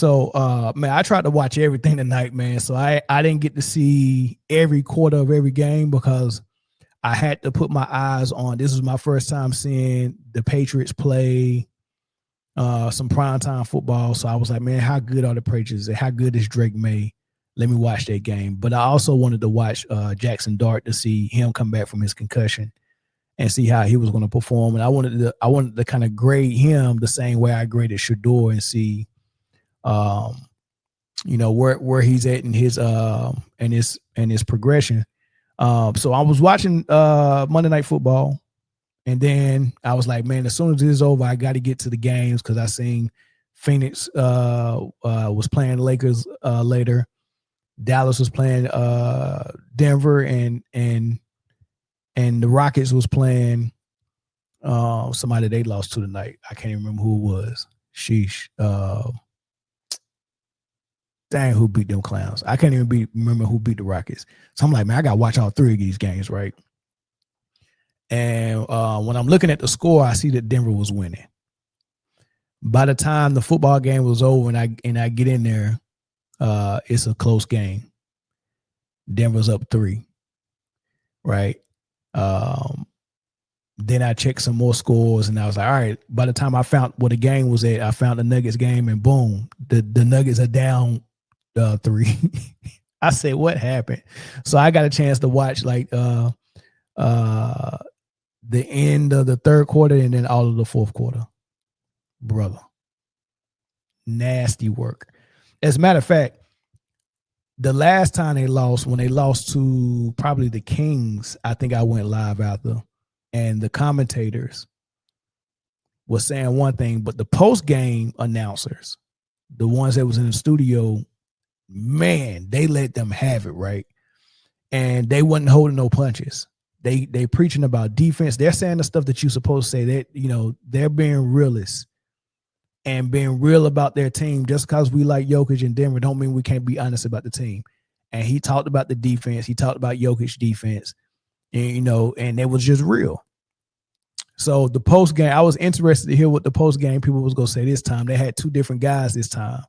So, man, I tried to watch everything tonight, man. So I didn't get to see every quarter of every game because I had to put my eyes on. This was my first time seeing the Patriots play some primetime football. So I was like, man, how good are the Patriots? And how good is Drake May? Let me watch that game. But I also wanted to watch Jackson Dart to see him come back from his concussion and see how he was going to perform. And I wanted to kind of grade him the same way I graded Shador and see where he's at in his progression. So I was watching Monday Night Football, and then I was like, man, as soon as this is over, I got to get to the games because I seen Phoenix was playing Lakers later. Dallas was playing Denver, and the Rockets was playing somebody they lost to tonight. I can't even remember who it was. Sheesh. Dang, who beat them clowns? I can't even remember who beat the Rockets. So I'm like, man, I got to watch all three of these games, right? And when I'm looking at the score, I see that Denver was winning. By the time the football game was over and I get in there, it's a close game. Denver's up 3, right? Then I checked some more scores, and I was like, all right. By the time I found what the game was at, I found the Nuggets game, and boom, the Nuggets are down 3. I said, what happened? So I got a chance to watch like the end of the third quarter and then all of the fourth quarter. Brother, nasty work. As a matter of fact, the last time they lost, when they lost to probably the Kings, I think I went live after, and the commentators were saying one thing, but the post-game announcers, the ones that was in the studio, man, they let them have it, right? And they wasn't holding no punches. They preaching about defense. They're saying the stuff that you're supposed to say. That they're being realists and being real about their team. Just because we like Jokic in Denver don't mean we can't be honest about the team. And he talked about the defense. He talked about Jokic's defense, and and it was just real. So the post game, I was interested to hear what the post game people was gonna say this time. They had 2 different guys this time.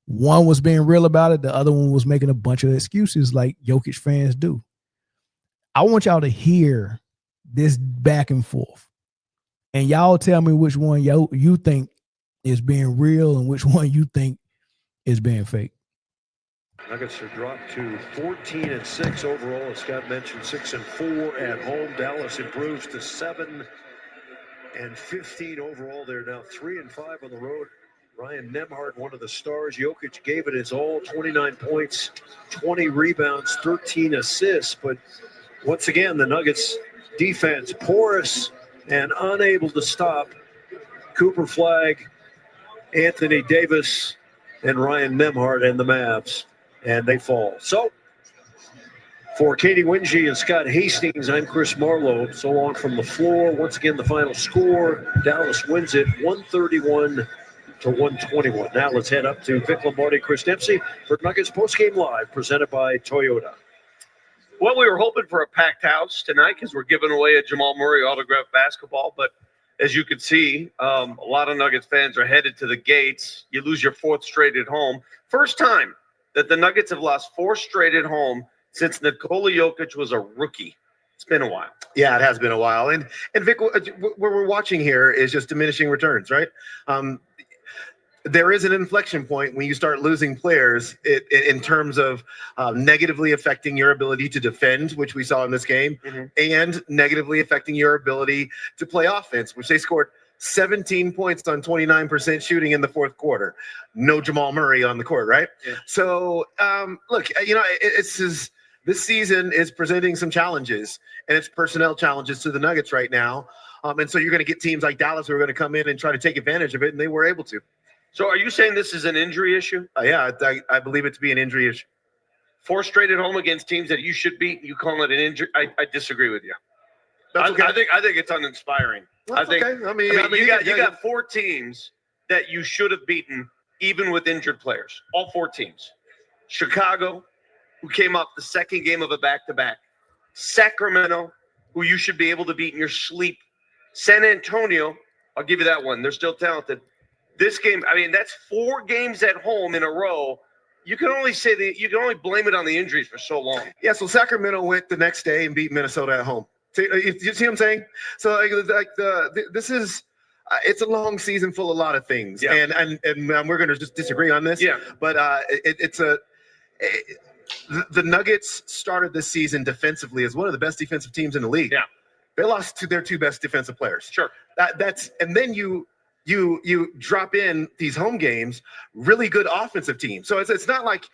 One was being real about it. The other one was making a bunch of excuses like Jokic fans do. I want y'all to hear this back and forth. And y'all tell me which one you think is being real and which one you think is being fake. Nuggets are dropped to 14-6 overall. As Scott mentioned, 6-4 at home. Dallas improves to 7-15 overall. They're now 3-5 on the road. Ryan Nembhard, one of the stars. Jokic gave it his all, 29 points, 20 rebounds, 13 assists. But once again, the Nuggets defense porous and unable to stop Cooper Flagg, Anthony Davis, and Ryan Nembhard and the Mavs. And they fall. So, for Katie Winge and Scott Hastings, I'm Chris Marlowe. So long from the floor. Once again, the final score, Dallas wins it 131-121. Now let's head up to Vic Lombardi, Chris Dempsey for Nuggets Postgame Live, presented by Toyota. Well, we were hoping for a packed house tonight because we're giving away a Jamal Murray autographed basketball. But as you can see, a lot of Nuggets fans are headed to the gates. You lose your 4th straight at home. First time that the Nuggets have lost 4 straight at home since Nikola Jokic was a rookie. It's been a while. Yeah, it has been a while. And Vic, what we're watching here is just diminishing returns, right? There is an inflection point when you start losing players in terms of negatively affecting your ability to defend, which we saw in this game, and negatively affecting your ability to play offense, which they scored 17 points on 29% shooting in the fourth quarter. No Jamal Murray on the court, right? Yeah. So, look, this season is presenting some challenges, and it's personnel challenges to the Nuggets right now. And so you're going to get teams like Dallas who are going to come in and try to take advantage of it, and they were able to. So are you saying this is an injury issue? Yeah, I believe it to be an injury issue. 4 straight at home against teams that you should beat, you call it an injury? I disagree with you. That's okay. I think it's uninspiring. That's okay. I mean, you got 4 teams that you should have beaten, even with injured players. All 4 teams. Chicago, who came off the second game of a back-to-back. Sacramento, who you should be able to beat in your sleep. San Antonio, I'll give you that one. They're still talented. This game, I mean, that's 4 games at home in a row. You can only say that you can only blame it on the injuries for so long. Yeah, so Sacramento went the next day and beat Minnesota at home. You see what I'm saying? So this is it's a long season full of a lot of things, and we're going to just disagree on this. Yeah, but the Nuggets started this season defensively as one of the best defensive teams in the league. Yeah, they lost to their 2 best defensive players. Sure, and then you drop in these home games, really good offensive teams. So it's not like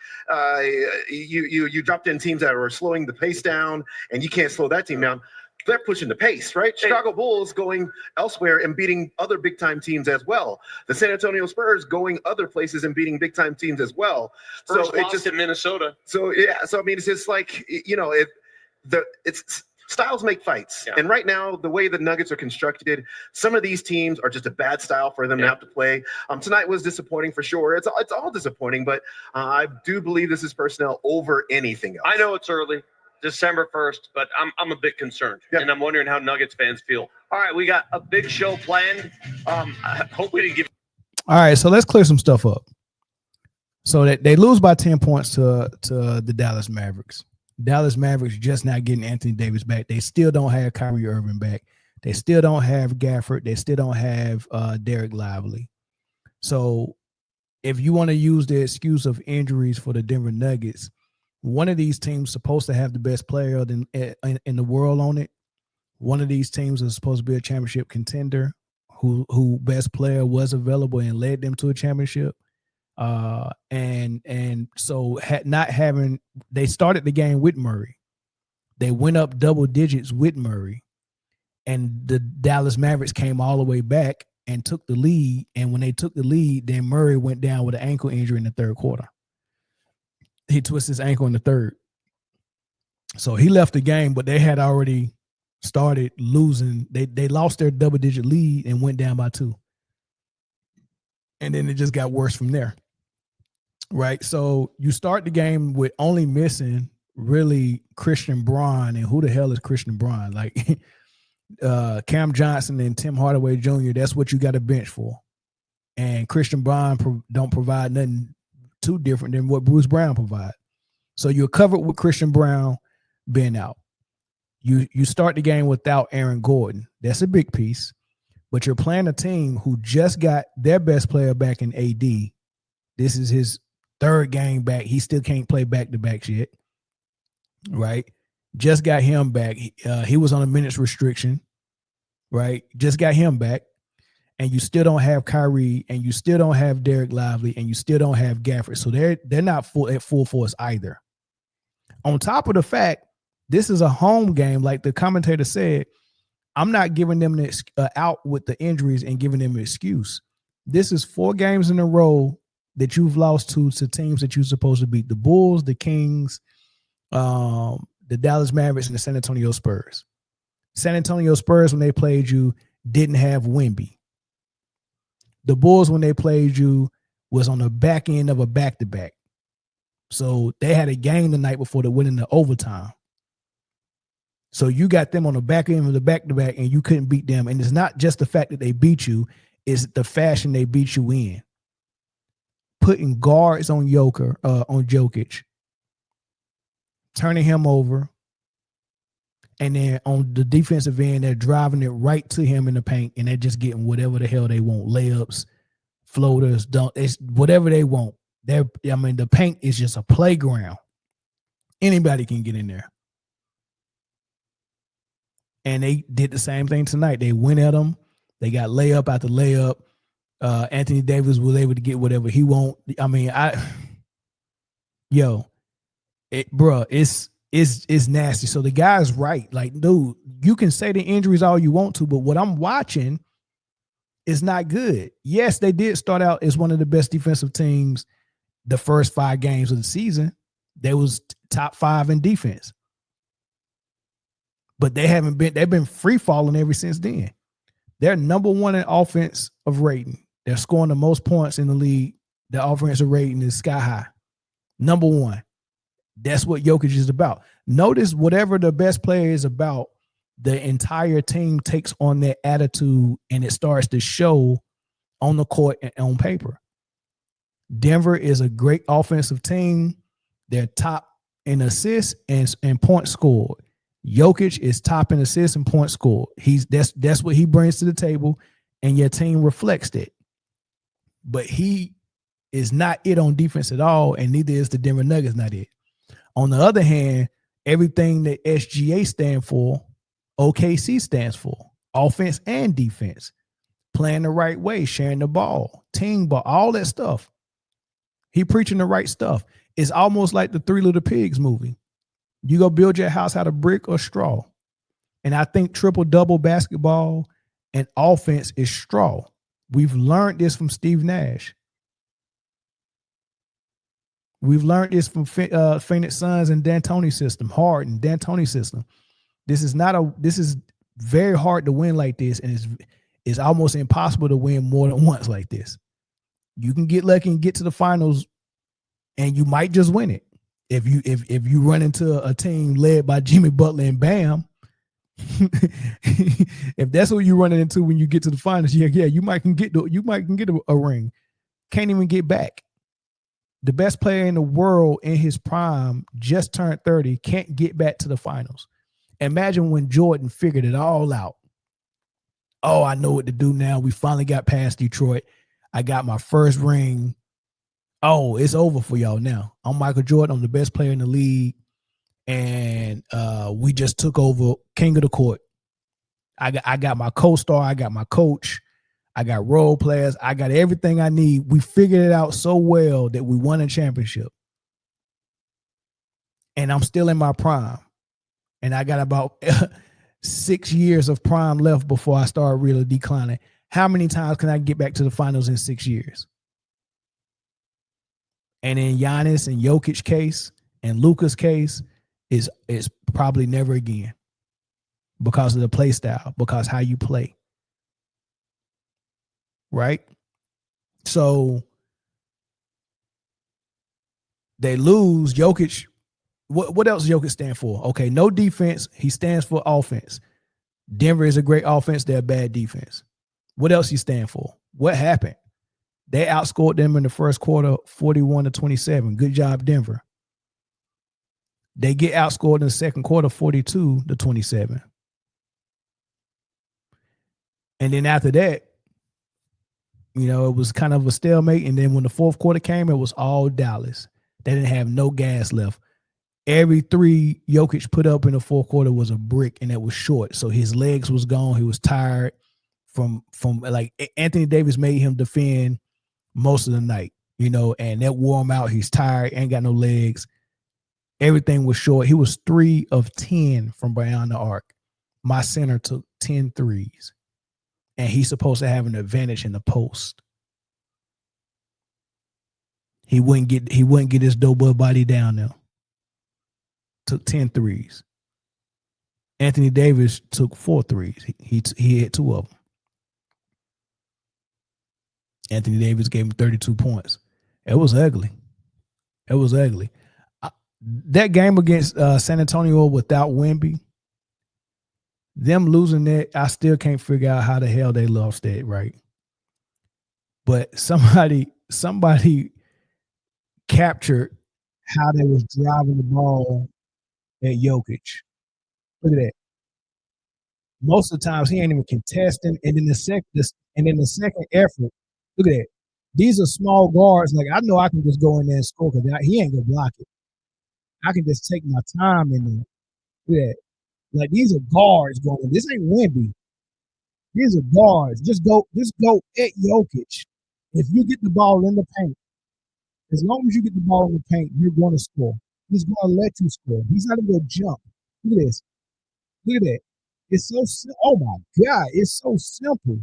you dropped in teams that were slowing the pace down, and you can't slow that team down. They're pushing the pace, right? Hey. Chicago Bulls going elsewhere and beating other big-time teams as well. The San Antonio Spurs going other places and beating big-time teams as well. Spurs so lost in Minnesota. So I mean, it's just like it's styles make fights. Yeah. And right now, the way the Nuggets are constructed, some of these teams are just a bad style for them to have to play. Tonight was disappointing for sure. It's all disappointing, but I do believe this is personnel over anything else. I know it's early, December 1st, but I'm a bit concerned, and I'm wondering how Nuggets fans feel. All right, we got a big show planned. I hope we didn't give. All right, so let's clear some stuff up. So that they lose by 10 points to the Dallas Mavericks. Dallas Mavericks just not getting Anthony Davis back. They still don't have Kyrie Irving back. They still don't have Gafford. They still don't have Derek Lively. So if you want to use the excuse of injuries for the Denver Nuggets, one of these teams supposed to have the best player in the world on it. One of these teams is supposed to be a championship contender who best player was available and led them to a championship. And so they started the game with Murray. They went up double digits with Murray, and the Dallas Mavericks came all the way back and took the lead. And when they took the lead, then Murray went down with an ankle injury in the third quarter. He twisted his ankle in the third. So he left the game, but they had already started losing. They lost their double-digit lead and went down by 2. And then it just got worse from there. Right? So you start the game with only missing really Christian Braun. And who the hell is Christian Braun? Like Cam Johnson and Tim Hardaway Jr., that's what you got a bench for. And Christian Braun don't provide nothing too different than what Bruce Brown provides. So you're covered with Christian Brown being out. You start the game without Aaron Gordon. That's a big piece. But you're playing a team who just got their best player back in AD. This is his 3rd game back. He still can't play back-to-back shit. Right? Just got him back. He was on a minutes restriction. Right? Just got him back. And you still don't have Kyrie, and you still don't have Derek Lively, and you still don't have Gafford. So they're not at full force either. On top of the fact, this is a home game, like the commentator said. I'm not giving them out with the injuries and giving them an excuse. This is 4 games in a row that you've lost to teams that you're supposed to beat: the Bulls, the Kings, the Dallas Mavericks, and the San Antonio Spurs. San Antonio Spurs, when they played you, didn't have Wemby. The Bulls, when they played you, was on the back end of a back-to-back. So they had a game the night before to win in the overtime. So you got them on the back end of the back-to-back, and you couldn't beat them. And it's not just the fact that they beat you, it's the fashion they beat you in. Putting guards on Jokic, turning him over, and then on the defensive end, they're driving it right to him in the paint, and they're just getting whatever the hell they want. Layups, floaters, it's whatever they want. The paint is just a playground. Anybody can get in there. And they did the same thing tonight. They went at them. They got layup after layup. Anthony Davis was able to get whatever he want. I mean, it's nasty. So the guy's right. Like, dude, you can say the injuries all you want to, but what I'm watching is not good. Yes, they did start out as one of the best defensive teams the first 5 games of the season. They was top 5 in defense. But they've been free falling ever since then. They're number 1 in offense of rating. They're scoring the most points in the league. The offensive rating is sky high. Number 1. That's what Jokic is about. Notice whatever the best player is about, the entire team takes on that attitude, and it starts to show on the court and on paper. Denver is a great offensive team. They're top in assists and points scored. Jokic is top in assists and points scored. That's what he brings to the table, and your team reflects that. But he is not it on defense at all, and neither is the Denver Nuggets not it. On the other hand, everything that SGA stands for, OKC stands for. Offense and defense. Playing the right way, sharing the ball, team ball, all that stuff. He preaching the right stuff. It's almost like the Three Little Pigs movie. You go build your house out of brick or straw. And I think triple-double basketball and offense is straw. We've learned this from Steve Nash. We've learned this from Phoenix Suns and D'Antoni system, Harden, D'Antoni system. This is very hard to win like this, and it's almost impossible to win more than once like this. You can get lucky and get to the finals, and you might just win it. If you run into a team led by Jimmy Butler and Bam, if that's what you're running into when you get to the finals, you might can get a ring. Can't even get back. The best player in the world in his prime just turned 30, can't get back to the finals. Imagine when Jordan figured it all out. Oh, I know what to do now. We finally got past Detroit. I got my first ring. Oh, it's over for y'all now. I'm Michael Jordan. I'm the best player in the league. And we just took over king of the court. I got my co-star. I got my coach. I got role players. I got everything I need. We figured it out so well that we won a championship. And I'm still in my prime. And I got about 6 years of prime left before I start really declining. How many times can I get back to the finals in 6 years? And in Giannis and Jokic case and Luka's case is probably never again because of the play style, because how you play. Right? So they lose. Jokic, what else does Jokic stand for? Okay, no defense. He stands for offense. Denver is a great offense. They're a bad defense. What else he stand for? What happened? They outscored them in the first quarter 41-27. Good job, Denver. They get outscored in the second quarter 42-27. And then after that, it was kind of a stalemate. And then when the fourth quarter came, it was all Dallas. They didn't have no gas left. Every three Jokic put up in the fourth quarter was a brick, and it was short. So his legs was gone. He was tired from like Anthony Davis made him defend most of the night, and that wore him out. He's tired, ain't got no legs. Everything was short. He was 3 of 10 from Briana arc. My center took 10 threes, and he's supposed to have an advantage in the post. He wouldn't get his double body down there. Took 10 threes. Anthony Davis took 4 threes. He hit 2 of them. Anthony Davis gave him 32 points. It was ugly. That game against San Antonio without Wemby, them losing that, I still can't figure out how the hell they lost that, right? But somebody captured how they was driving the ball at Jokic. Look at that. Most of the times he ain't even contesting, and then the second effort, look at that. These are small guards. Like, I know I can just go in there and score because he ain't gonna block it. I can just take my time in there. Look at that. Like, these are guards going. This ain't Wemby. These are guards. Just go at Jokic. If you get the ball in the paint, as long as you get the ball in the paint, you're going to score. He's going to let you score. He's not going to jump. Look at this. Look at that. It's so oh my God, it's so simple.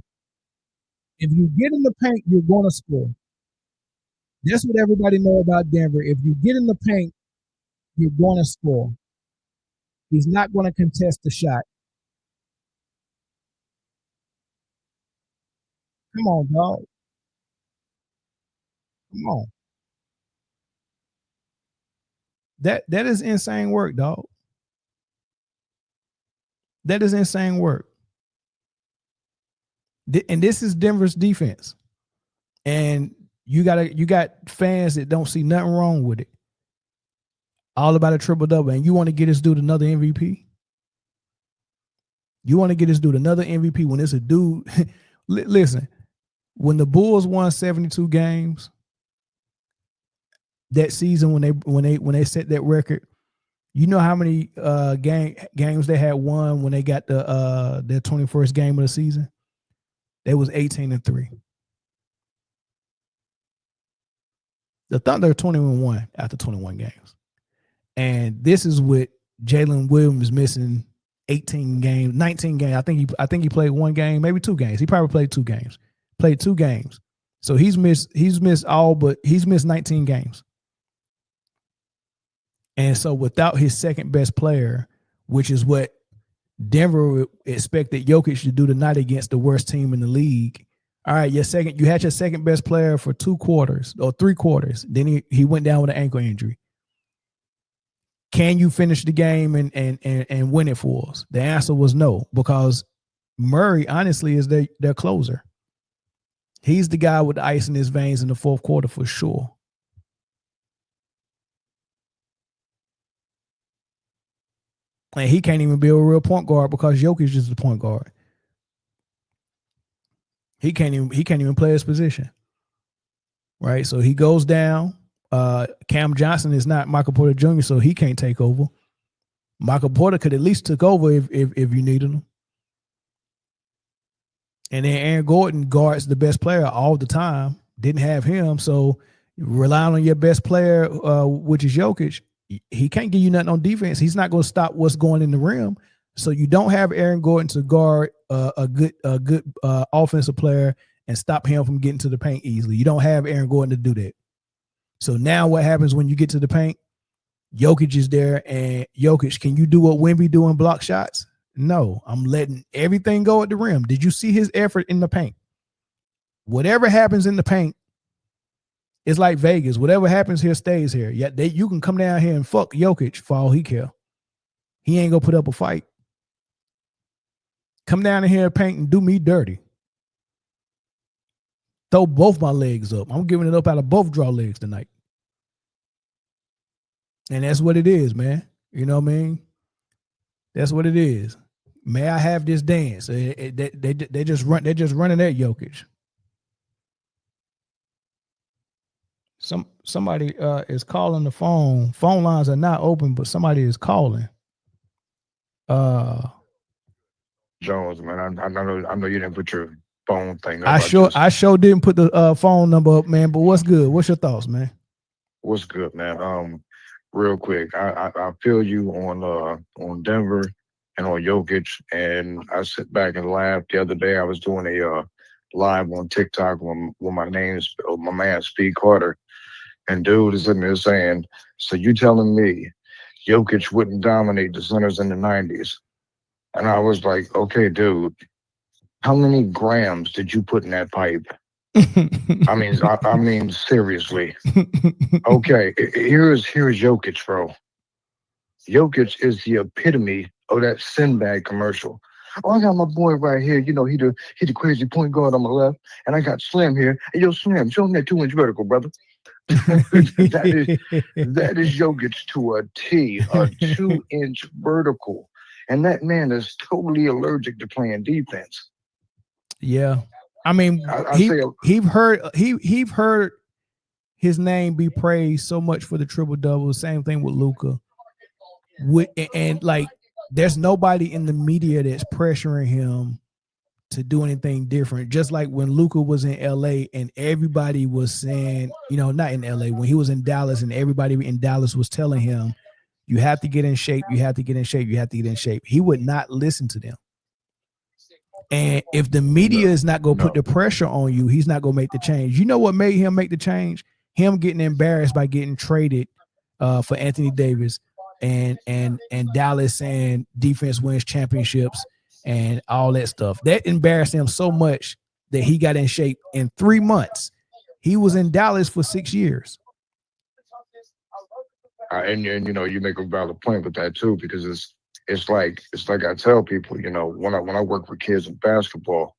If you get in the paint, you're going to score. That's what everybody know about Denver. If you get in the paint, you're going to score. He's not going to contest the shot. Come on, dog. Come on. That is insane work, dog. That is insane work. And this is Denver's defense. And you got fans that don't see nothing wrong with it. All about a triple-double. And you want to get this dude another MVP? You want to get this dude another MVP when it's a dude. Listen, when the Bulls won 72 games that season, when they set that record, you know how many games they had won when they got their 21st game of the season? They was 18-3. The Thunder are 21-1 after 21 games. And this is with Jalen Williams missing 18 games, 19 games. I think he played one game, maybe 2 games. He probably played 2 games. Played 2 games. So he's missed 19 games. And so without his second best player, which is what Denver expected Jokic to do tonight against the worst team in the league. All right, you had your second best player for 2 quarters or 3 quarters. Then he went down with an ankle injury. Can you finish the game and win it for us? The answer was no, because Murray honestly is their closer. He's the guy with the ice in his veins in the fourth quarter for sure. And he can't even be a real point guard because Jokic is the point guard. He can't even play his position. Right? So he goes down. Cam Johnson is not Michael Porter Jr., so he can't take over. Michael Porter could at least took over if you needed him. And then Aaron Gordon guards the best player all the time. Didn't have him, so relying on your best player, which is Jokic, he can't give you nothing on defense. He's not going to stop what's going in the rim. So you don't have Aaron Gordon to guard a good offensive player and stop him from getting to the paint easily. You don't have Aaron Gordon to do that. So now what happens when you get to the paint? Jokic is there, and Jokic, can you do what Wemby do and block shots? No, I'm letting everything go at the rim. Did you see his effort in the paint? Whatever happens in the paint, it's like Vegas. Whatever happens here stays here. Yeah, you can come down here and fuck Jokic for all he care. He ain't gonna put up a fight. Come down in here and paint and do me dirty. Throw both my legs up. I'm giving it up out of both draw legs tonight. And that's what it is, man. You know what I mean? That's what it is. May I have this dance? They just running at Jokic. Somebody is calling the phone. Phone lines are not open, but somebody is calling. Jones, man, I know you didn't put your phone thing up. I sure didn't put the phone number up, man. But what's good? What's your thoughts, man? What's good, man? Real quick, I feel you on Denver and on Jokic, and I sit back and laugh. The other day, I was doing a live on TikTok when my man Speed Carter, and dude is in there saying, "So you telling me Jokic wouldn't dominate the centers in the '90s?" And I was like, "Okay, dude, how many grams did you put in that pipe?" I mean, seriously. Okay, here's Jokic, bro. Jokic is the epitome of that Sinbad commercial. Oh, I got my boy right here. You know, he the crazy point guard on my left, and I got Slim here. Hey, yo, Slim, show him that 2-inch vertical, brother. that is Jokic to a T, a 2-inch vertical, and that man is totally allergic to playing defense. Yeah. I mean, he've heard his name be praised so much for the triple double. Same thing with Luka. And like, there's nobody in the media that's pressuring him to do anything different. Just like when Luka was in LA and everybody was saying, not in LA, when he was in Dallas and everybody in Dallas was telling him, you have to get in shape, you have to get in shape, you have to get in shape. He would not listen to them. And if the media is not going to put the pressure on you, he's not going to make the change. You know what made him make the change? Him getting embarrassed by getting traded for Anthony Davis and Dallas saying defense wins championships and all that stuff. That embarrassed him so much that he got in shape in 3 months. He was in Dallas for 6 years. And you make a valid point with that too, because it's like I tell people, when I work with kids in basketball,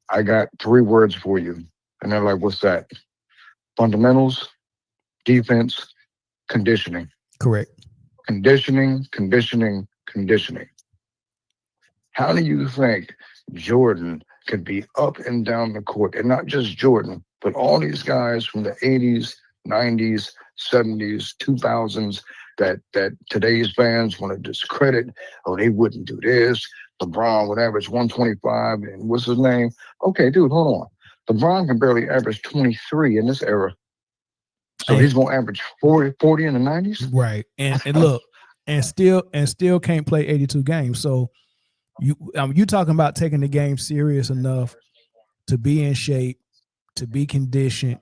I got 3 words for you: And they're like, what's that? Fundamentals, defense, conditioning. Correct. Conditioning, conditioning, conditioning. How do you think Jordan could be up and down the court? And not just Jordan, but all these guys from the 80s, 90s, 70s, 2000s that today's fans want to discredit. Oh, they wouldn't do this. LeBron would average 125. And what's his name? Okay, dude, hold on. LeBron can barely average 23 in this era. So he's going to average 40 in the 90s? Right. And look, and still can't play 82 games. So you talking about taking the game serious enough to be in shape, to be conditioned,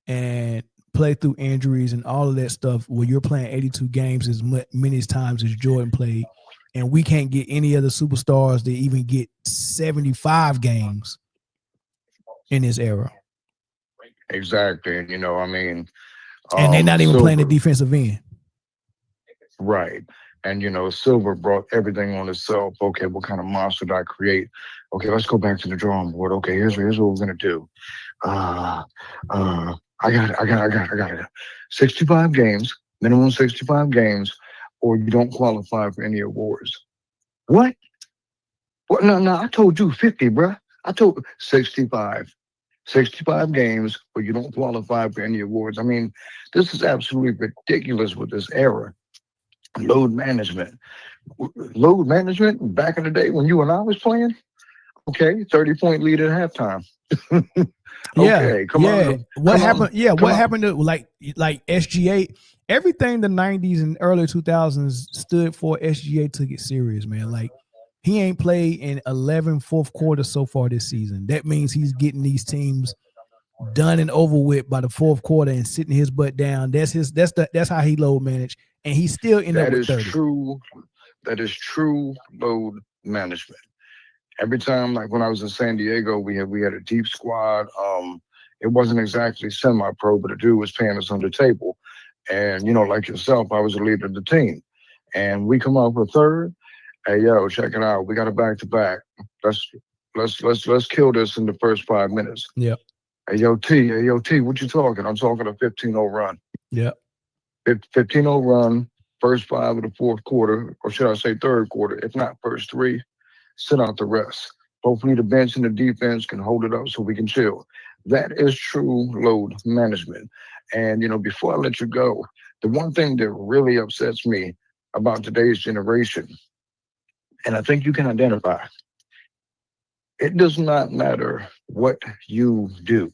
and play through injuries and all of that stuff where you're playing 82 games as many times as Jordan played, and we can't get any other superstars to even get 75 games in this era. Exactly. And, I mean, and they're not even Silver, playing the defensive end. Right. And, Silver brought everything on himself. Okay, what kind of monster did I create? Okay, let's go back to the drawing board. Okay, here's what we're going to do. I got it. 65 games, minimum 65 games, or you don't qualify for any awards. What? No, I told you 50, bruh. I told 65. 65 games, or you don't qualify for any awards. I mean, this is absolutely ridiculous with this era. Load management back in the day when you and I was playing. Okay, 30-point lead at halftime. Okay, come on. What happened? What happened to like SGA? Everything the 90s and early 2000s stood for, SGA took it serious, man. Like, he ain't played in 11 fourth quarters so far this season. That means he's getting these teams done and over with by the fourth quarter and sitting his butt down. That's how he load managed, and he's still in there with 30. That is true load management. Every time, like when I was in San Diego, we had a deep squad. It wasn't exactly semi-pro, but a dude was paying us on the table. And like yourself, I was the leader of the team. And we come up with third. Hey, yo, check it out. We got a back-to-back. Let's kill this in the first 5 minutes. Yep. Hey, yo, T, what you talking? I'm talking a 15-0 run. Yep. 15-0 run, first 5 of the fourth quarter, or should I say third quarter, if not first 3, sit out the rest. Hopefully the bench and the defense can hold it up so we can chill. That is true load management. And, before I let you go, the one thing that really upsets me about today's generation, and I think you can identify, it does not matter what you do,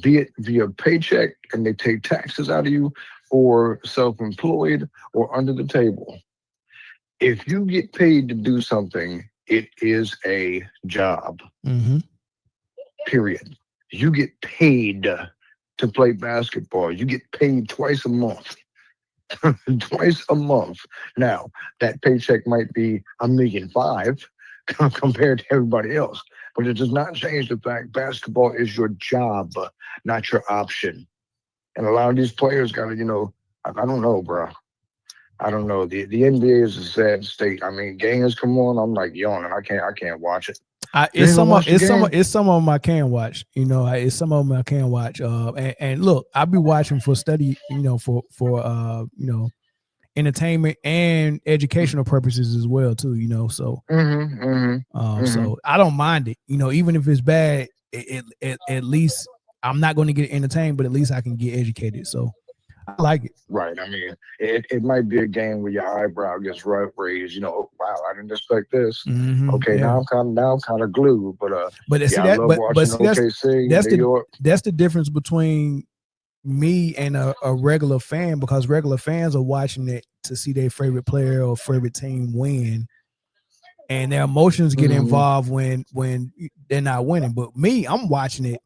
be it via paycheck and they take taxes out of you, or self-employed or under the table. If you get paid to do something, it is a job. Mm-hmm. Period. You get paid to play basketball. You get paid twice a month. Twice a month. Now, that paycheck might be $1.5 million compared to everybody else, but it does not change the fact basketball is your job, not your option. And a lot of these players got to, I don't know, bro. I don't know. The NBA is a sad state. I mean, games come on, I'm like yawning. I can't watch it. It's some of them I can watch. It's some of them I can watch. And look, I'll be watching for study, for entertainment and educational purposes as well too. So so I don't mind it. Even if it's bad, at least I'm not going to get entertained, but at least I can get educated. So I like it. Right. I mean, it might be a game where your eyebrow gets raised. Wow, I didn't expect this. Mm-hmm, okay, yeah. now I'm kind of glued. But that's the difference between me and a regular fan, because regular fans are watching it to see their favorite player or favorite team win, and their emotions get involved when they're not winning. But me, I'm watching it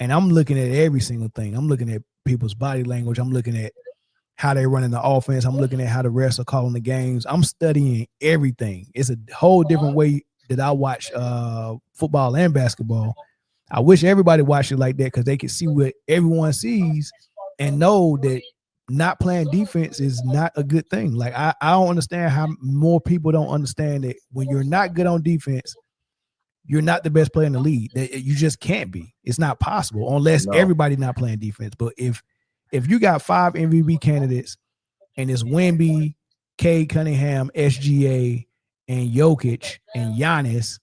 and I'm looking at every single thing. I'm looking at people's body language. I'm looking at how they're running the offense. I'm looking at how the refs are calling the games. I'm studying everything. It's a whole different way that I watch football and basketball. I wish everybody watched it like that, because they can see what everyone sees and know that not playing defense is not a good thing. Like, I don't understand how more people don't understand that when you're not good on defense, you're not the best player in the league. You just can't be. It's not possible unless everybody not playing defense. But if you got 5 MVP candidates and it's Wemby, Cade Cunningham, SGA, and Jokic and Giannis,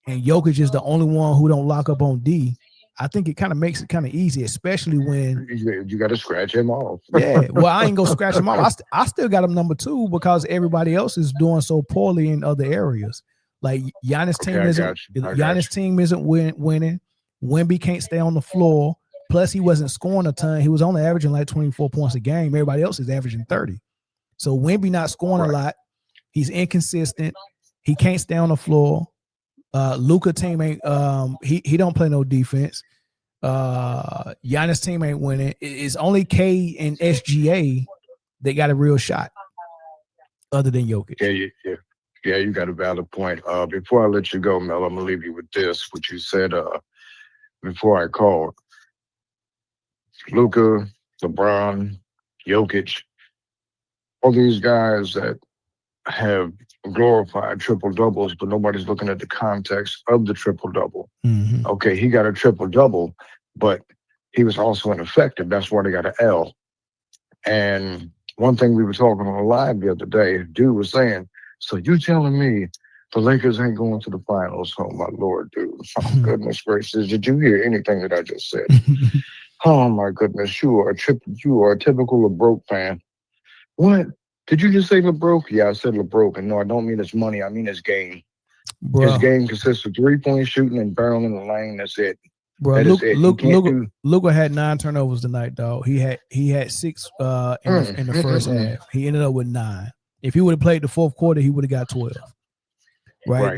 and Jokic is the only one who don't lock up on D, I think it kind of makes it kind of easy, especially when you got to scratch him off. Yeah, well, I ain't gonna scratch him off. I still got him number 2 because everybody else is doing so poorly in other areas. Like Giannis' team isn't winning. Wemby can't stay on the floor. Plus, he wasn't scoring a ton. He was only averaging like 24 points a game. Everybody else is averaging 30. So Wemby not scoring a lot. He's inconsistent. He can't stay on the floor. Luka team ain't he don't play no defense. Giannis team ain't winning. It's only K and SGA that got a real shot other than Jokic. Yeah, you got a valid point. Before I let you go, Mel, I'm gonna leave you with this, what you said before I called. Luka, LeBron, Jokic, all these guys that have glorified triple doubles, but nobody's looking at the context of the triple double. Mm-hmm. Okay, he got a triple double, but he was also ineffective. That's why they got an L. And one thing we were talking on live the other day, dude was saying, so you telling me the Lakers ain't going to the finals? Oh my Lord, dude. Oh, goodness gracious. Did you hear anything that I just said? Oh my goodness, you are a typical LeBroke fan. What? Did you just say LeBroke? Yeah, I said LeBroke. And no, I don't mean his money. I mean his game. Bruh. His game consists of 3-point shooting and barreling in the lane. That's it. Bro, Luka had 9 turnovers tonight, dog. He had 6 in the first half. He ended up with 9. If he would have played the fourth quarter, he would have got 12. Right.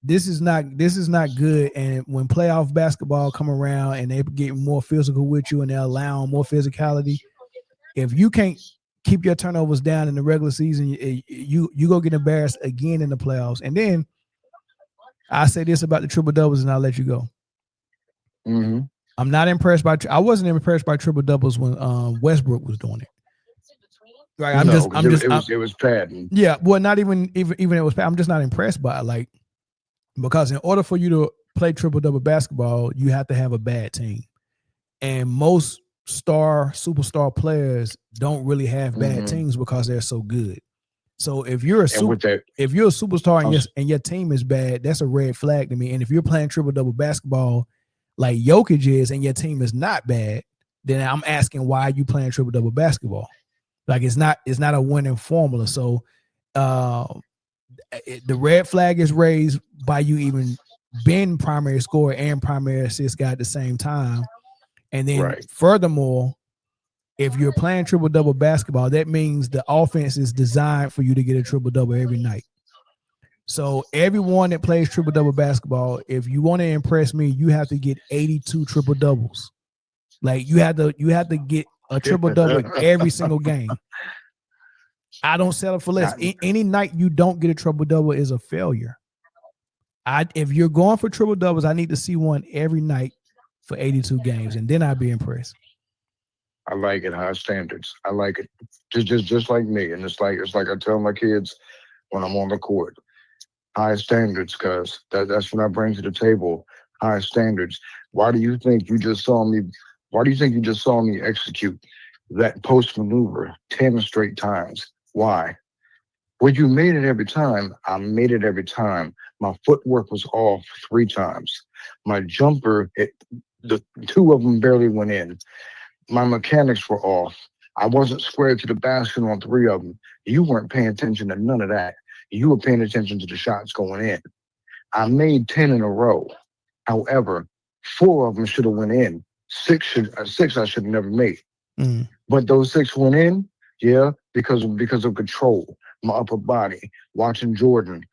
This is not good. And when playoff basketball come around and they get more physical with you and they're allowing more physicality, if you can't keep your turnovers down in the regular season, you go get embarrassed again in the playoffs. And then I say this about the triple doubles, and I'll let you go. Mm-hmm. I'm not impressed by. I wasn't impressed by triple doubles when Westbrook was doing it. Right, it was patent. Yeah, well, not even it was patent. I'm just not impressed by it, like, because in order for you to play triple double basketball, you have to have a bad team, and most superstar players don't really have bad teams because they're so good. So if you're a superstar and your team is bad, that's a red flag to me. And if you're playing triple double basketball like Jokic is and your team is not bad, then I'm asking why are you playing triple double basketball? Like it's not a winning formula. So the red flag is raised by you even being primary scorer and primary assist guy at the same time. And then furthermore, if you're playing triple double basketball, that means the offense is designed for you to get a triple double every night. So everyone that plays triple double basketball, if you want to impress me, you have to get 82 triple doubles. Like you have to get a triple double every single game. I don't settle for less. Any night you don't get a triple double is a failure. If you're going for triple doubles, I need to see one every night for 82 games, and then I'd be impressed. I like it, high standards. I like it. Just like me. And it's like I tell my kids when I'm on the court. High standards, because that's what I bring to the table. High standards. Why do you think you just saw me execute that post maneuver 10 straight times? Why? Well, you made it every time. I made it every time. My footwork was off 3 times. My jumper, the 2 of them barely went in. My mechanics were off. I wasn't squared to the basket on 3 of them. You weren't paying attention to none of that. You were paying attention to the shots going in. I made 10 in a row. However, 4 of them should have went in. 6 I should have never made. But those 6 went in, because of control, my upper body, watching Jordan,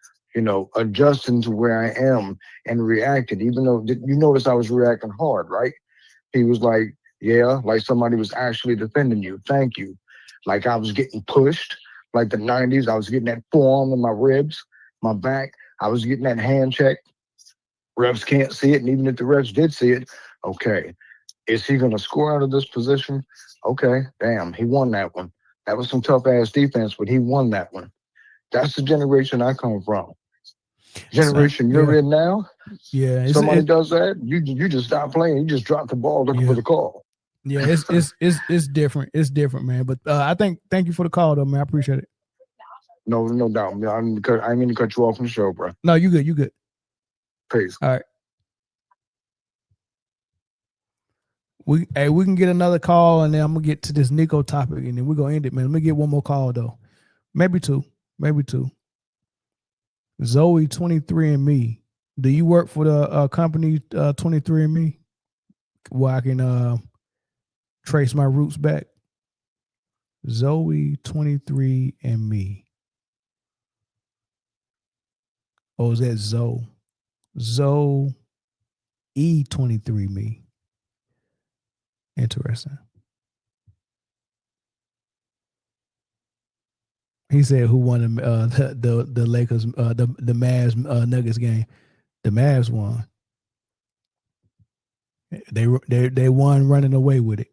adjusting to where I am and reacting. Even though you notice I was reacting hard, right? He was like, like somebody was actually defending you. Thank you. Like I was getting pushed, like the 90s. I was getting that forearm in my ribs, my back. I was getting that hand check. Refs can't see it, and even if the refs did see it, okay. Is he going to score out of this position? Okay, damn, he won that one. That was some tough-ass defense, but he won that one. That's the generation I come from. generation you're in now. Yeah, Somebody does that, you just stop playing. You just drop the ball looking for the call. Yeah, it's different. It's different, man. But thank you for the call, though, man. I appreciate it. No doubt. I didn't mean to cut you off from the show, bro. No, you good. You good. Peace. All right. We can get another call, and then I'm gonna get to this Nico topic, and then we're gonna end it, man. Let me get one more call though. Maybe two. Zoe 23andMe. Do you work for the company 23andMe? Where I can trace my roots back. Zoe 23andMe. Oh, is that Zoe? Zoe E23me. Interesting. He said, "Who won the Lakers the Mavs Nuggets game? The Mavs won. They won running away with it.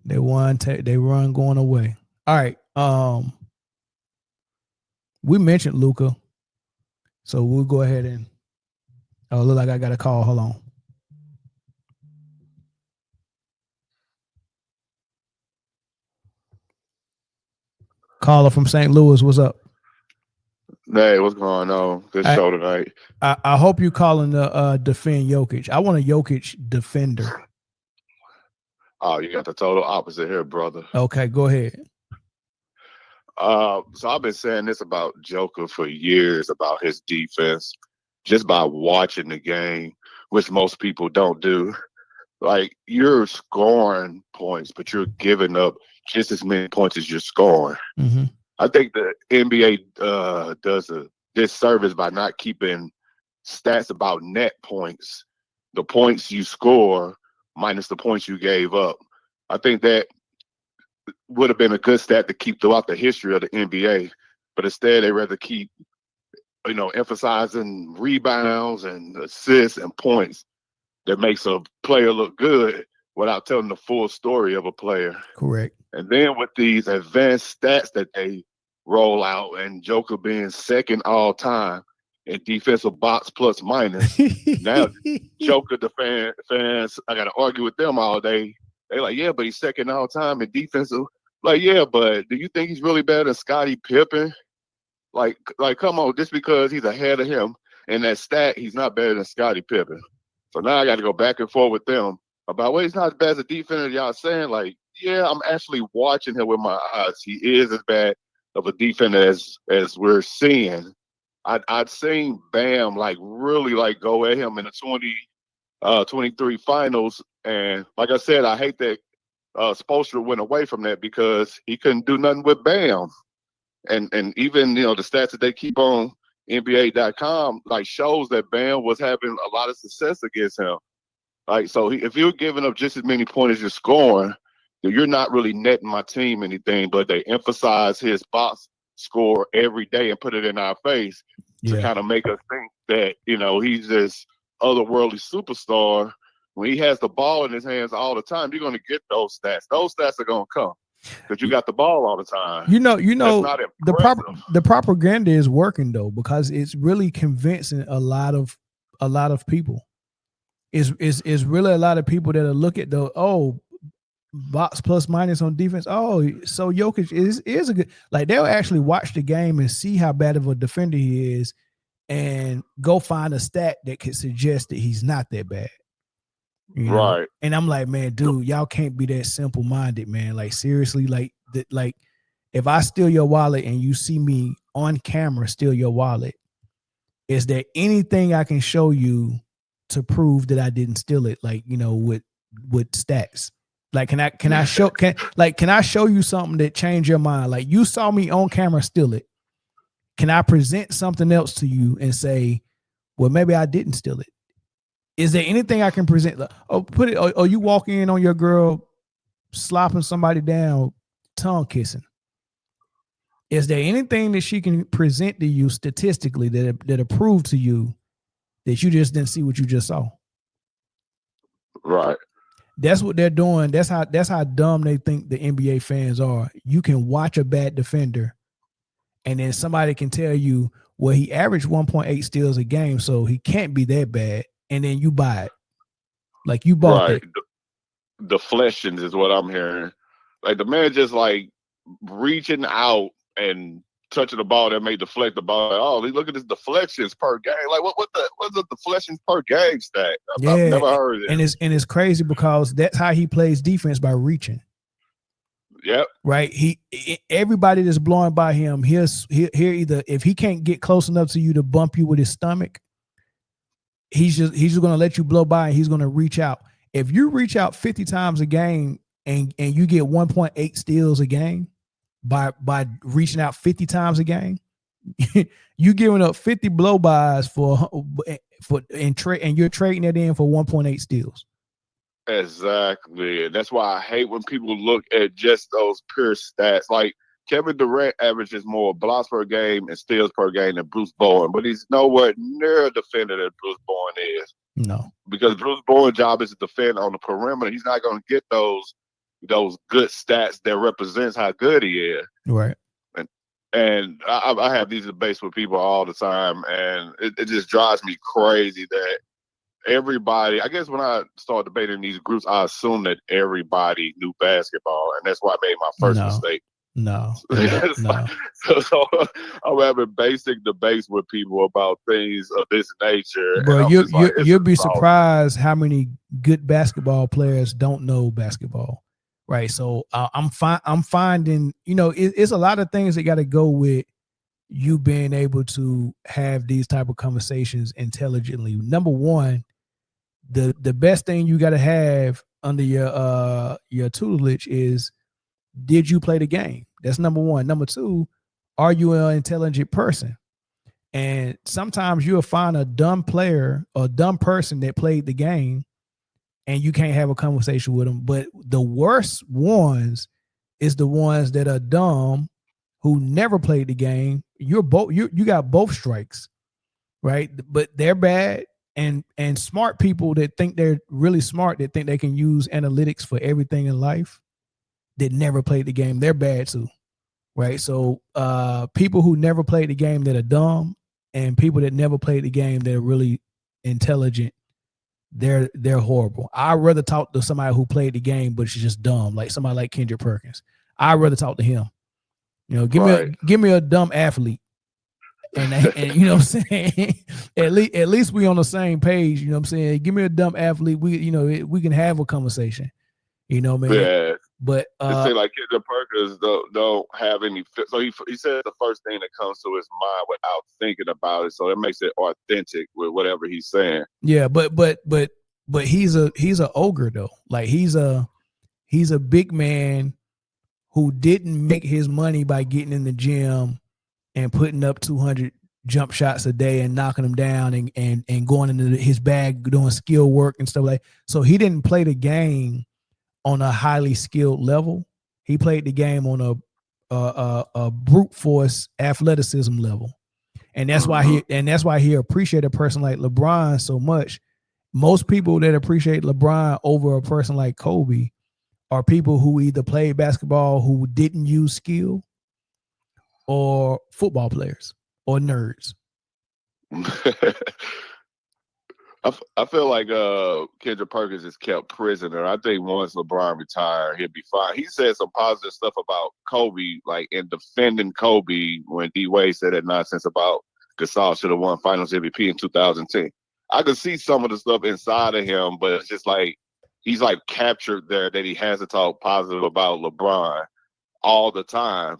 They won. They run going away. All right. We mentioned Luka, so we'll go ahead and. Oh, look like I got a call. Hold on. Caller from St. Louis, what's up? Hey, what's going on? Good show tonight. I hope you're calling to defend Jokic. I want a Jokic defender. Oh, you got the total opposite here, brother. Okay, go ahead. So I've been saying this about Joker for years, about his defense, just by watching the game, which most people don't do. Like, you're scoring points, but you're giving up just as many points as you're scoring. Mm-hmm. I think the NBA does a disservice by not keeping stats about net points, the points you score minus the points you gave up. I think that would have been a good stat to keep throughout the history of the NBA, but instead they rather keep, emphasizing rebounds and assists and points that makes a player look good without telling the full story of a player. Correct. And then with these advanced stats that they roll out, and Joker being second all time in defensive box plus minus, now Joker, the fans, I got to argue with them all day. They're like, yeah, but he's second all time in defensive. Like, yeah, but do you think he's really better than Scottie Pippen? Like, come on, just because he's ahead of him in that stat, he's not better than Scottie Pippen. So now I got to go back and forth with them about, well, he's not as bad as a defender y'all saying. Like, yeah, I'm actually watching him with my eyes. He is as bad of a defender as we're seeing. I'd seen Bam really go at him in the 23 finals, and like I said, I hate that Spoelstra went away from that because he couldn't do nothing with Bam, and even the stats that they keep on NBA.com shows that Bam was having a lot of success against him. So if you're giving up just as many points as you're scoring, you're not really netting my team anything, but they emphasize his box score every day and put it in our face to kind of make us think that, he's this otherworldly superstar. When he has the ball in his hands all the time, you're going to get those stats. Those stats are going to come because you got the ball all the time. The propaganda is working though, because it's really convincing a lot of people. It's really a lot of people that look at box plus minus on defense. Oh, so Jokic is a good, they'll actually watch the game and see how bad of a defender he is and go find a stat that could suggest that he's not that bad. Right. And I'm like, man, dude, y'all can't be that simple minded, man. Seriously, if I steal your wallet and you see me on camera steal your wallet, is there anything I can show you to prove that I didn't steal it? With stats. Can I show you something that changed your mind? You saw me on camera steal it. Can I present something else to you and say, well, maybe I didn't steal it? Is there anything I can present? Or you walk in on your girl slopping somebody down, tongue kissing. Is there anything that she can present to you statistically that'll prove to you that you just didn't see what you just saw? Right. That's what they're doing. That's how dumb they think the NBA fans are. You can watch a bad defender, and then somebody can tell you, Well, he averaged 1.8 steals a game, so he can't be that bad. And then you buy it. Like you bought Right. that. Deflections is what I'm hearing. Like the man just like reaching out and touching the ball that may deflect the ball. Like, oh, look at his deflections per game. Like what's the deflections per game stat? I've never heard it. And it's crazy because that's how he plays defense, by reaching. Yep. Right. Everybody that's blowing by him, he'll either, if he can't get close enough to you to bump you with his stomach, he's just gonna let you blow by and he's gonna reach out. If you reach out 50 times a game and you get 1.8 steals a game by reaching out 50 times a game, you giving up 50 blow-bys and you're trading it in for 1.8 steals. Exactly. That's why I hate when people look at just those pure stats. Like Kevin Durant averages more blocks per game and steals per game than Bruce Bowen, but he's nowhere near a defender that Bruce Bowen is. No. Because Bruce Bowen's job is to defend on the perimeter. He's not going to get those good stats that represents how good he is. Right. And I have these debates with people all the time, and it just drives me crazy that everybody, I guess when I started debating these groups, I assumed that everybody knew basketball, and that's why I made my first mistake. No. So I'm having basic debates with people about things of this nature. Bro, you'll be surprised how many good basketball players don't know basketball, right? So I'm finding, it's a lot of things that got to go with you being able to have these type of conversations intelligently. Number one, the best thing you got to have under your tutelage is, did you play the game? That's number one. Number two, are you an intelligent person? And sometimes you'll find a dumb player or dumb person that played the game and you can't have a conversation with them. But the worst ones is the ones that are dumb who never played the game. You got both strikes, right? But they're bad. And smart people that think they're really smart, that think they can use analytics for everything in life, that never played the game, they're bad too, right? So people who never played the game that are dumb, and people that never played the game that are really intelligent, they're horrible. I'd rather talk to somebody who played the game but she's just dumb, like somebody like Kendrick Perkins. I'd rather talk to him. Give me a dumb athlete, and you know what I'm saying. at least we on the same page. You know what I'm saying. Give me a dumb athlete. We can have a conversation. Man. Yeah. But say like Kendrick Perkins don't have any. So he said the first thing that comes to his mind without thinking about it. So it makes it authentic with whatever he's saying. Yeah, but he's a ogre though. Like he's a big man who didn't make his money by getting in the gym and putting up 200 jump shots a day and knocking them down and going into his bag doing skill work and stuff like that. So he didn't play the game on a highly skilled level. He played the game on a brute force athleticism level. And that's why he appreciated a person like LeBron so much. Most people that appreciate LeBron over a person like Kobe are people who either played basketball who didn't use skill, or football players or nerds. I feel like Kendrick Perkins is kept prisoner. I think once LeBron retire, he'll be fine. He said some positive stuff about Kobe, like in defending Kobe when D Wade said that nonsense about Gasol should have won Finals MVP in 2010. I could see some of the stuff inside of him, but it's just like he's like captured there that he has to talk positive about LeBron all the time.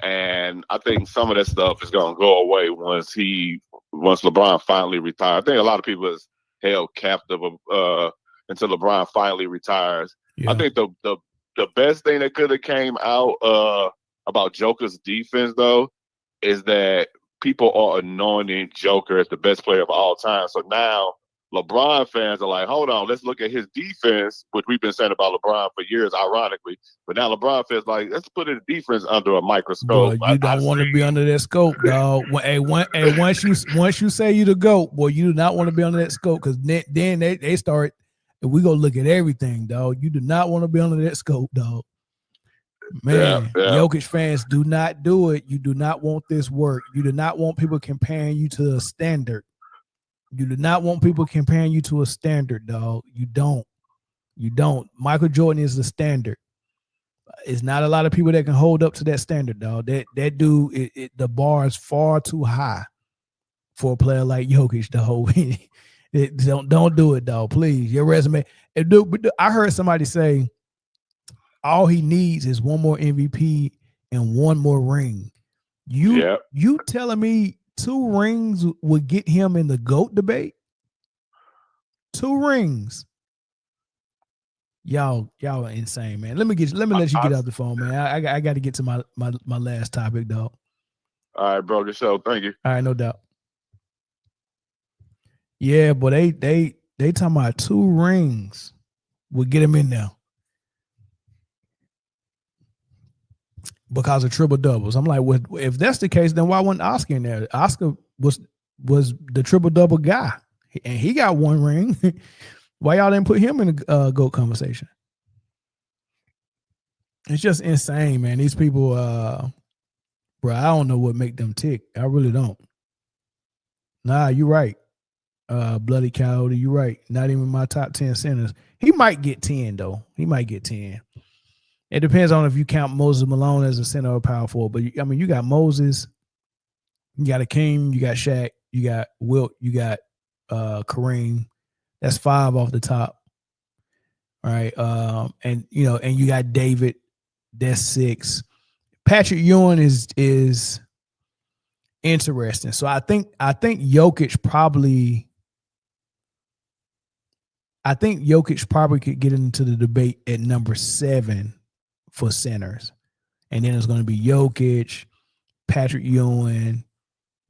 And I think some of that stuff is going to go away once LeBron finally retires. I think a lot of people is held captive until LeBron finally retires. Yeah. I think the best thing that could have came out about Joker's defense, though, is that people are anointing Joker as the best player of all time. So now LeBron fans are like, hold on, let's look at his defense, which we've been saying about LeBron for years, ironically. But now LeBron fans like, let's put his defense under a microscope. Boy, you don't want to be under that scope, dog. Once you say you the GOAT, boy, you do not want to be under that scope, because then they start, and we go look at everything, dog. You do not want to be under that scope, dog. Man, Yeah. Jokic fans, do not do it. You do not want this work. You do not want people comparing you to a standard. You do not want people comparing you to a standard, dog. You don't. You don't. Michael Jordan is the standard. It's not a lot of people that can hold up to that standard, dog. That dude, the bar is far too high for a player like Jokic to hold. Don't do it, dog. Please, your resume. I heard somebody say all he needs is one more MVP and one more ring. You telling me 2 rings would get him in the GOAT debate? 2 rings. Y'all are insane, man. Let me let you get out the phone, man. I got to get to my last topic, dog. All right, bro. Good show. Thank you. All right, no doubt. Yeah, but they talking about 2 rings would get him in there because of triple doubles. I'm like, well, if that's the case, then why wasn't Oscar in there? Oscar was the triple double guy, and he got 1 ring. Why y'all didn't put him in the GOAT conversation? It's just insane, man. These people, bro, I don't know what make them tick. I really don't. Nah, you're right. Bloody Coyote, you're right. Not even my top 10 centers. He might get 10, though. He might get 10. It depends on if you count Moses Malone as a center or power forward. But, I mean, you got Moses, you got Akeem, you got Shaq, you got Wilt, you got Kareem. That's 5 off the top. All right. And you got David. That's 6. Patrick Ewing is interesting. So I think Jokic probably could get into the debate at number 7 for centers. And then it's going to be Jokic, Patrick Ewing,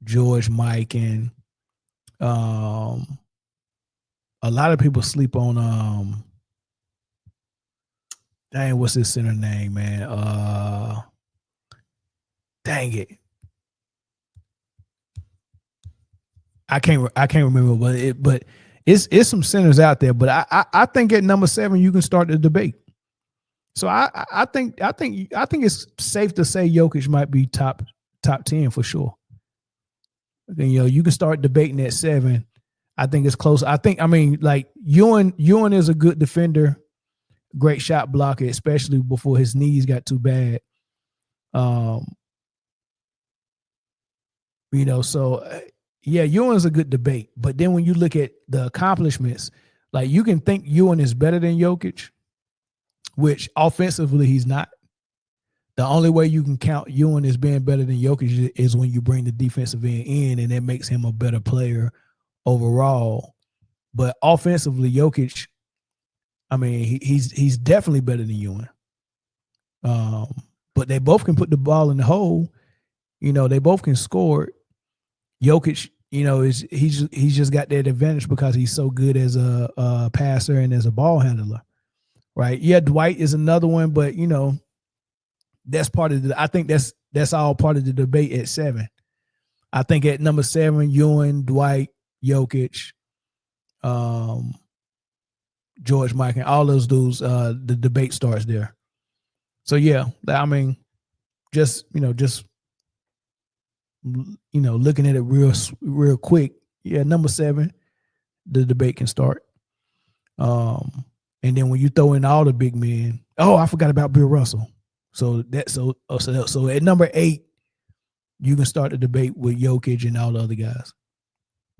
George Mikan. A lot of people sleep on dang, what's his center name, man? Dang it. I can't remember, but it's some centers out there. But I think at number 7 you can start the debate. So I think it's safe to say Jokic might be top 10 for sure. And, you can start debating at 7. I think it's close. Like Ewing is a good defender, great shot blocker, especially before his knees got too bad. Ewing's a good debate. But then when you look at the accomplishments, like you can think Ewing is better than Jokic, which offensively he's not. The only way you can count Ewing as being better than Jokic is when you bring the defensive end in, and that makes him a better player overall. But offensively, Jokic, I mean, he's definitely better than Ewing. But they both can put the ball in the hole. They both can score. Jokic, he's just got that advantage because he's so good as a passer and as a ball handler, right? Yeah, Dwight is another one, but that's part of I think that's all part of the debate at 7. I think at number 7, Ewing, Dwight, Jokic, George Mikan, all those dudes, the debate starts there. So yeah, I mean, just looking at it real quick, yeah, number 7, the debate can start. And then when you throw in all the big men, I forgot about Bill Russell. So at number 8, you can start the debate with Jokic and all the other guys.